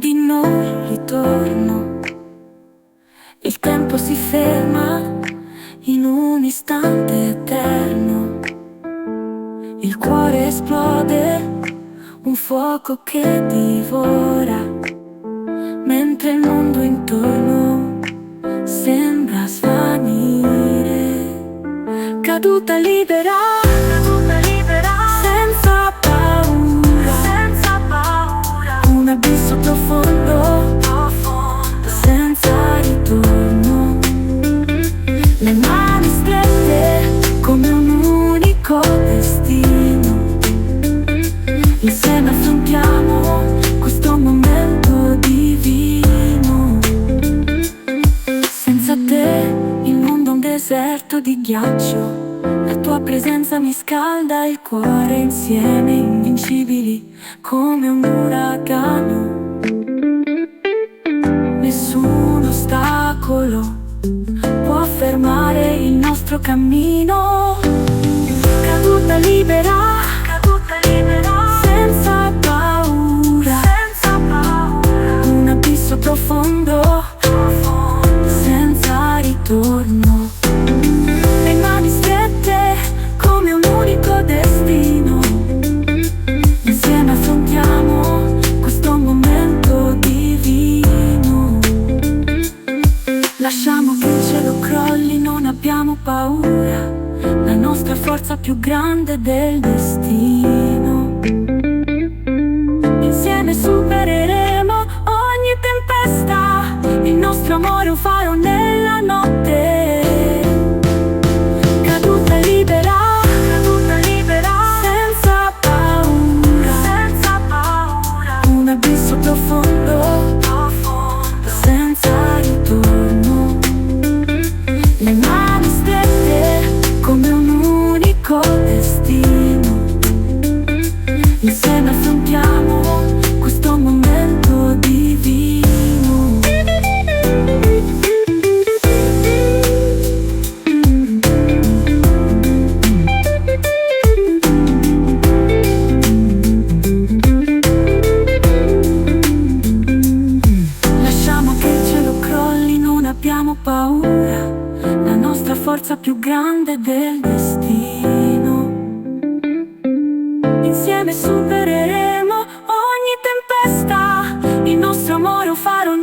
di noi ritorno. Il tempo si ferma in un istante eterno. Il cuore esplode, un fuoco che divora, mentre il mondo intorno sembra svanire. Caduta libera, senza paura, un abisso profondo, senza ritorno. Le mani strette come un unico destino. Insieme affrontiamo questo momento divino. Senza te il mondo è un deserto di ghiaccio. La tua presenza mi scalda il cuore, insieme invincibili come un uragano. Nessun ostacolo può fermare il nostro cammino. Caduta libera, senza paura, un abisso profondo, senza ritorno. Le mani strette come un unico destino. Insieme affrontiamo questo momento divino. Lasciamo che il cielo crolli, non abbiamo paura. La nostra forza più grande del destino. Insieme supereremo ogni tempesta. Il nostro amore è un faro nella notte. Caduta libera, senza paura, un abisso profondo, senza ritorno. Le mani strette come un unico destino. Insieme affrontiamo questo momento divino. Lasciamo che il cielo crolli, non abbiamo paura. La nostra forza più grande del destino. Insieme supereremo ogni tempesta. Il nostro amore è un faro